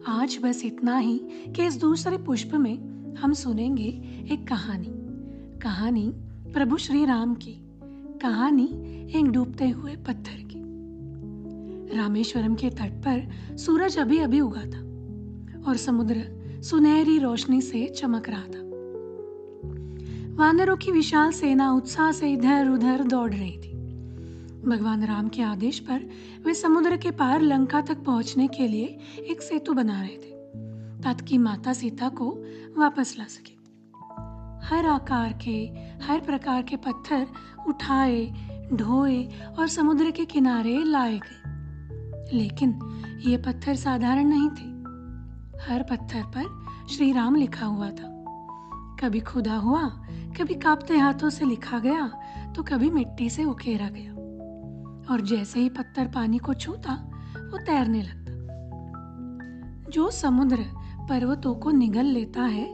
आज बस इतना ही कि इस दूसरे पुष्प में हम सुनेंगे एक कहानी प्रभु श्री राम की, कहानी एक डूबते हुए पत्थर की। रामेश्वरम के तट पर सूरज अभी अभी उगा था और समुद्र सुनहरी रोशनी से चमक रहा था। वानरों की विशाल सेना उत्साह से इधर उधर दौड़ रही थी। भगवान राम के आदेश पर वे समुद्र के पार लंका तक पहुंचने के लिए एक सेतु बना रहे थे ताकि माता सीता को वापस ला सके। हर आकार के, हर प्रकार के पत्थर उठाए, ढोए और समुद्र के किनारे लाए गए, लेकिन ये पत्थर साधारण नहीं थे। हर पत्थर पर श्री राम लिखा हुआ था। कभी खुदा हुआ, कभी कांपते हाथों से लिखा गया, तो कभी मिट्टी से उकेरा गया, और जैसे ही पत्थर पानी को छूता वो तैरने लगता। जो समुद्र पर्वतों को निगल लेता है,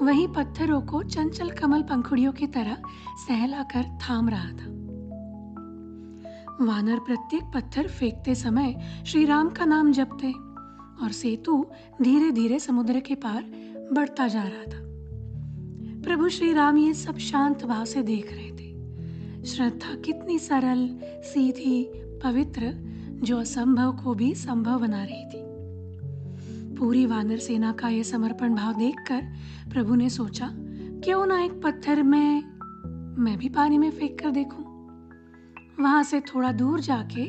वही पत्थरों को चंचल कमल पंखुड़ियों की तरह सहलाकर थाम रहा था। वानर प्रत्येक पत्थर फेंकते समय श्री राम का नाम जपते और सेतु धीरे धीरे समुद्र के पार बढ़ता जा रहा था। प्रभु श्री राम ये सब शांत भाव से देख रहे थे। श्रद्धा कितनी सरल, सीधी, पवित्र, जो असंभव को भी संभव बना रही थी। पूरी वानर सेना का यह समर्पण भाव देखकर प्रभु ने सोचा, क्यों ना एक पत्थर मैं भी पानी में फेंक कर देखूं। वहां से थोड़ा दूर जाके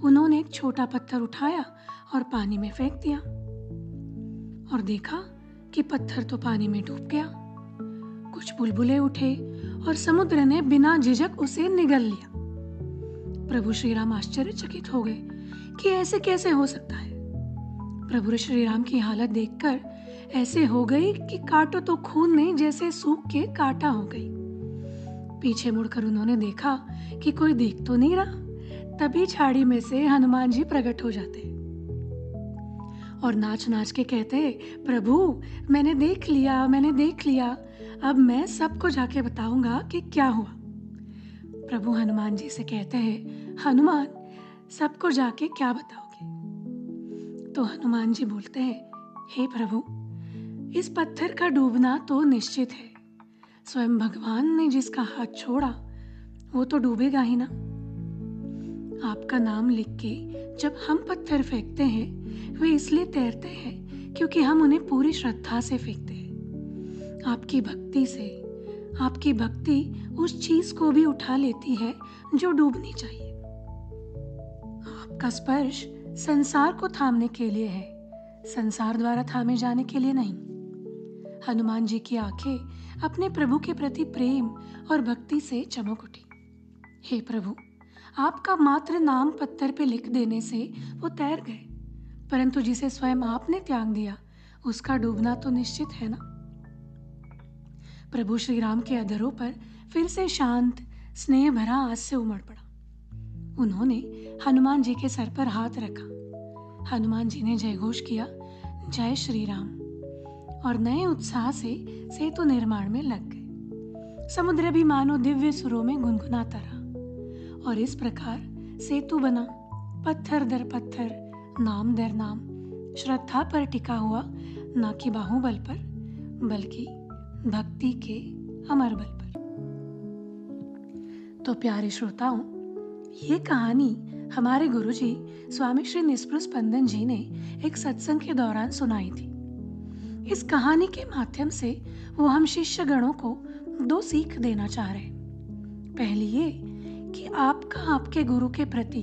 उन्होंने एक छोटा पत्थर उठाया और पानी में फेंक दिया, और देखा कि पत्थर तो पानी में डूब गया। कुछ बुलबुले उठे और समुद्र ने बिना झिझक उसे निगल लिया। प्रभु श्री राम आश्चर्यचकित हो गए कि ऐसे कैसे हो सकता है। प्रभु श्री राम की हालत देखकर ऐसे हो गई कि कांटों तो खून में जैसे सूख के कांटा हो गई। पीछे मुड़कर उन्होंने देखा कि कोई देख तो नहीं रहा। तभी झाड़ी में से हनुमान जी प्रकट हो जाते और नाच नाच के कहते, प्रभु मैंने देख लिया, अब मैं सबको जाके बताऊंगा कि क्या हुआ। प्रभु हनुमान जी से कहते हैं, हनुमान सबको जाके क्या बताओगे? तो हनुमान जी बोलते हैं, हे प्रभु, इस पत्थर का डूबना तो निश्चित है। स्वयं भगवान ने जिसका हाथ छोड़ा वो तो डूबेगा ही ना। आपका नाम लिख के जब हम पत्थर फेंकते हैं, वे इसलिए तैरते हैं क्योंकि हम उन्हें पूरी श्रद्धा से फेंकते हैं। आपकी भक्ति से, आपकी भक्ति उस चीज को भी उठा लेती है जो डूबनी चाहिए। आपका स्पर्श संसार को थामने के लिए है, संसार द्वारा थामे जाने के लिए नहीं। हनुमान जी की आंखें अपने प्रभु के प्रति प्रेम और भक्ति से चमक उठी। हे प्रभु, आपका मात्र नाम पत्थर पे लिख देने से वो तैर गए, परंतु जिसे स्वयं आपने त्याग दिया उसका डूबना तो निश्चित है ना। प्रभु श्री राम के अधरों पर फिर से शांत, स्नेह भरा हास्य उमड़ पड़ा। उन्होंने हनुमान जी के सर पर हाथ रखा। हनुमान जी ने जयघोष किया, जय श्री राम, और नए उत्साह से सेतु निर्माण में लग गए। समुद्र भी मानो दिव्य सुरों में गुनगुनाता रहा, और इस प्रकार सेतु बना, पत्थर दर पत्थर, नाम दर नाम, श्रद्धा पर टिका हुआ, ना कि बाहुबल पर, बल्कि भक्ति के अमर बल पर। तो प्यारे श्रोताओं, ये कहानी हमारे गुरुजी स्वामी श्री निस्पृह स्पंदन जी ने एक सत्संग के दौरान सुनाई थी। इस कहानी के माध्यम से वो हम शिष्य गणों को 2 सीख देना चाह रहे हैं। पहली ये कि आपका आपके गुरु के प्रति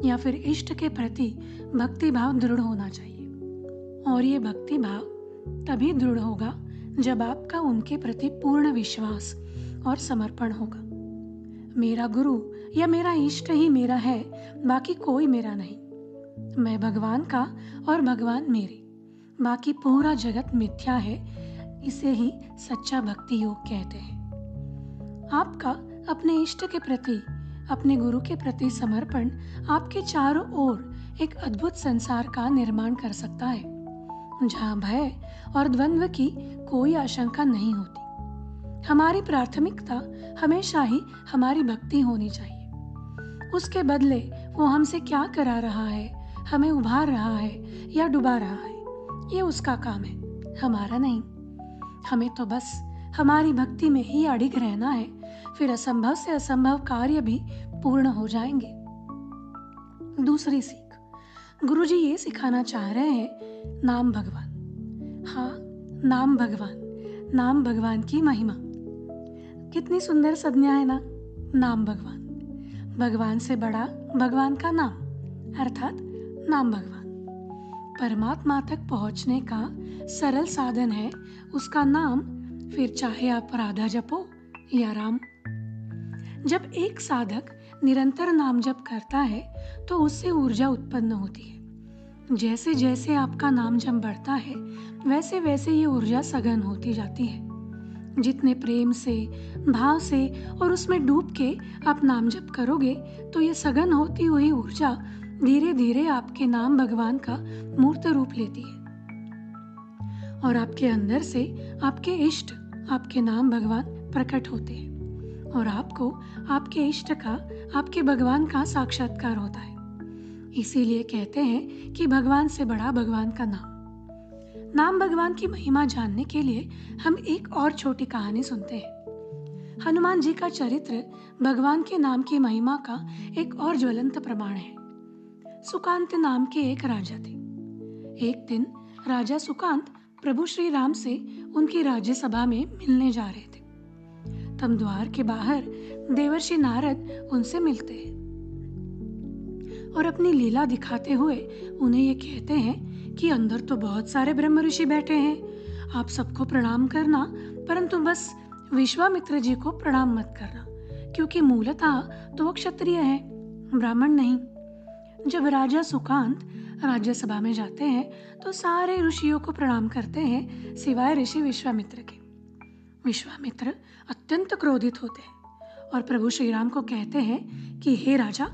या फिर इष्ट के प्रति भक्ति भाव दृढ़ होना चाहिए, और ये भक्ति भाव तभी दृढ़ होगा जब आपका उनके प्रति पूर्ण विश्वास और समर्पण होगा। मेरा गुरु या मेरा इष्ट ही मेरा है, बाकी कोई मेरा नहीं। मैं भगवान का और भगवान मेरे, बाकी पूरा जगत मिथ्या है। इसे ही सच्चा भक्ति योग कहते हैं। आपका अपने इष्ट के प्रति, अपने गुरु के प्रति समर्पण आपके चारों ओर एक अद्भुत संसार का निर्माण कर सकता है, जहाँ भय और द्वंद्व की कोई आशंका नहीं होती। हमारी प्राथमिकता हमेशा ही हमारी भक्ति होनी चाहिए। उसके बदले वो हमसे क्या करा रहा है, हमें उभार रहा है या डुबा रहा है, ये उसका काम है, हमारा नहीं। हमें तो बस हमारी भक्ति में ही अडिग रहना है, फिर असंभव से असंभव कार्य भी पूर्ण हो जाएंगे। दूसरी सीख, गुरुजी ये सिखाना चाह रहे हैं, नाम भगवान। हाँ, नाम भगवान, नाम भगवान की महिमा। कितनी सुंदर संज्ञा है ना, नाम भगवान। भगवान से बड़ा भगवान का नाम, अर्थात नाम भगवान। परमात्मा तक पहुंचने का सरल साधन है उसका नाम, फिर चाहे आप राधा जपो या राम। जब एक साधक निरंतर नाम जप करता है तो उससे ऊर्जा उत्पन्न होती है। जैसे जैसे आपका नाम जप बढ़ता है वैसे वैसे ये ऊर्जा सघन होती जाती है। जितने प्रेम से, भाव से और उसमें डूब के आप नाम जप करोगे तो ये सघन होती हुई ऊर्जा धीरे धीरे आपके नाम भगवान का मूर्त रूप लेती है और आपके अंदर से आपके इष्ट, आपके नाम भगवान प्रकट होते हैं और आपको आपके इष्ट का, आपके भगवान का साक्षात्कार होता है। इसीलिए कहते हैं कि भगवान से बड़ा भगवान का नाम। नाम भगवान की महिमा जानने के लिए हम एक और छोटी कहानी सुनते हैं। हनुमान जी का चरित्र भगवान के नाम की महिमा का एक और ज्वलंत प्रमाण है। सुकांत नाम के एक राजा थे। एक दिन राजा सुकांत प्रभु श्री राम से उनकी राज्यसभा में मिलने जा रहे थे। तब द्वार के बाहर देवर्षि नारद उनसे मिलते हैं और अपनी लीला दिखाते हुए उन्हें ये कहते हैं कि अंदर तो बहुत सारे ब्रह्म ऋषि बैठे हैं, आप सबको प्रणाम करना, परंतु बस विश्वामित्र जी को प्रणाम मत करना, क्योंकि मूलतः तो वो क्षत्रिय है, ब्राह्मण नहीं। जब राजा सुकांत राज्यसभा में जाते हैं तो सारे ऋषियों को प्रणाम करते हैं सिवाय ऋषि विश्वामित्र के। विश्वामित्र अत्यंत क्रोधित होते हैं और प्रभु श्री राम को कहते हैं कि हे राजा,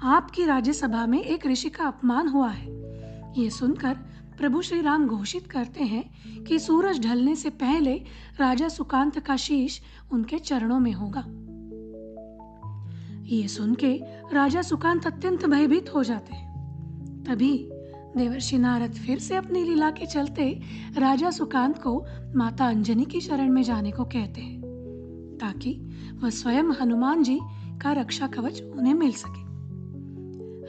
आपकी राज्यसभा में एक ऋषि का अपमान हुआ है। ये सुनकर प्रभु श्री राम घोषित करते हैं कि सूरज ढलने से पहले राजा सुकांत का शीश उनके चरणों में होगा। ये सुन के राजा सुकांत अत्यंत भयभीत हो जाते हैं। तभी देवर्षि नारद फिर से अपनी लीला के चलते राजा सुकांत को माता अंजनी की शरण में जाने को कहते हैं, ताकि वह स्वयं हनुमान जी का रक्षा कवच उन्हें मिल सके।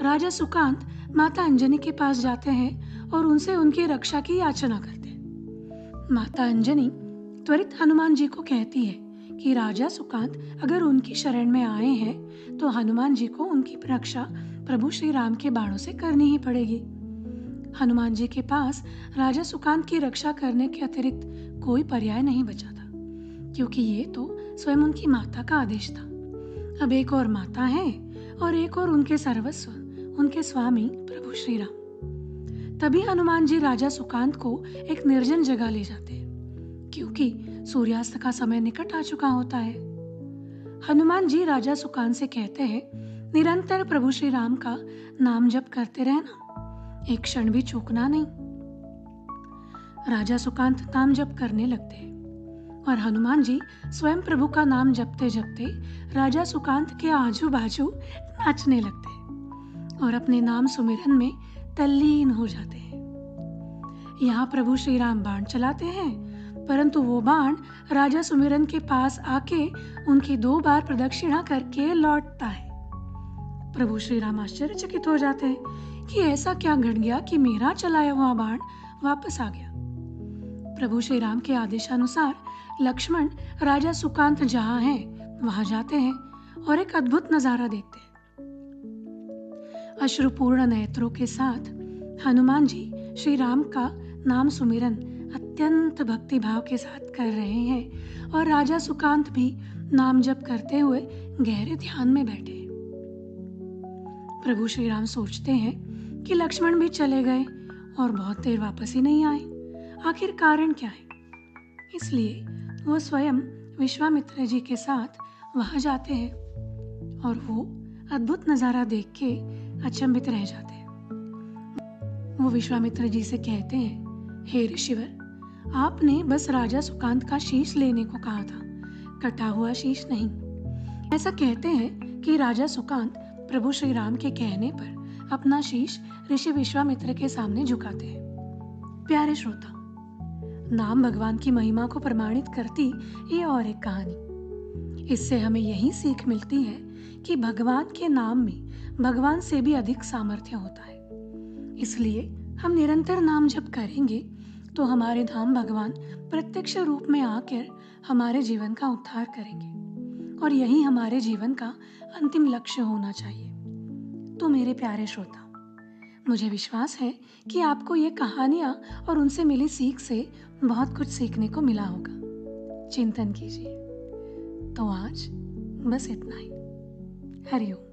राजा सुकांत माता अंजनी के पास जाते हैं और उनसे उनकी रक्षा की याचना करते हैं। माता अंजनी त्वरित हनुमान जी को कहती है कि राजा सुकांत अगर उनकी शरण में आए हैं तो हनुमान जी को उनकी रक्षा प्रभु श्री राम के बाणों से करनी ही पड़ेगी। हनुमान जी के पास राजा सुकांत की रक्षा करने के अतिरिक्त कोई पर्याय नहीं बचा था, क्योंकि ये तो स्वयं उनकी माता का आदेश था। अब एक और माता है और एक और उनके सर्वस्व, उनके स्वामी प्रभु श्री राम। तभी हनुमान जी राजा सुकांत को एक निर्जन जगह ले जाते हैं, क्योंकि सूर्यास्त का समय निकट आ चुका होता है। हनुमान जी राजा सुकांत से कहते हैं, निरंतर प्रभु श्री राम का नाम जप करते रहना, एक क्षण भी चूकना नहीं। राजा सुकांत नाम जप करने लगते हैं और हनुमान जी स्वयं प्रभु का नाम जपते जपते राजा सुकांत के आजू बाजू नाचने लगते हैं और अपने नाम सुमिरन में तल्लीन हो जाते हैं। यहाँ प्रभु श्री राम बाण चलाते हैं, परंतु वो बाण राजा सुमिरन के पास आके उनकी 2 बार प्रदक्षिणा करके लौटता है। प्रभु श्री राम आश्चर्यचकित हो जाते हैं कि ऐसा क्या घट गया कि मेरा चलाया हुआ बाण वापस आ गया। प्रभु श्री राम के आदेशानुसार लक्ष्मण राजा सुकांत जहाँ हैं वहां जाते हैं और एक अद्भुत नजारा देखते हैं। अश्रुपूर्ण नेत्रों के साथ हनुमान जी श्री राम का नाम सुमिरन अत्यंत भक्ति भाव के साथ कर रहे हैं और राजा सुकांत भी नाम जप करते हुए गहरे ध्यान में बैठे। प्रभु श्री राम सोचते हैं कि लक्ष्मण भी चले गए और बहुत देर वापस ही नहीं आए, आखिर कारण क्या है। इसलिए वो स्वयं विश्वामित्र जी के साथ वहां जाते हैं और वो अद्भुत नजारा देख के अचंभित रह जाते हैं। वो विश्वामित्र जी से कहते हैं, हे ऋषिवर, आपने बस राजा सुकांत का शीश लेने को कहा था, कटा हुआ शीश नहीं। ऐसा कहते हैं कि राजा सुकांत प्रभु श्री राम के कहने पर अपना शीश ऋषि विश्वामित्र के सामने झुकाते हैं। प्यारे श्रोता, नाम भगवान की महिमा को प्रमाणित करती ये और एक कहानी। इससे हमें यही सीख मिलती है कि भगवान के नाम में भगवान से भी अधिक सामर्थ्य होता है। इसलिए हम निरंतर नाम जप करेंगे तो हमारे धाम भगवान प्रत्यक्ष रूप में आकर हमारे जीवन का उद्धार करेंगे और यही हमारे जीवन का अंतिम लक्ष्य होना चाहिए। तो मेरे प्यारे श्रोता, मुझे विश्वास है कि आपको ये कहानियाँ और उनसे मिली सीख से बहुत कुछ सीखने को मिला होगा। चिंतन कीजिए। तो आज बस इतना ही। हरि ओम।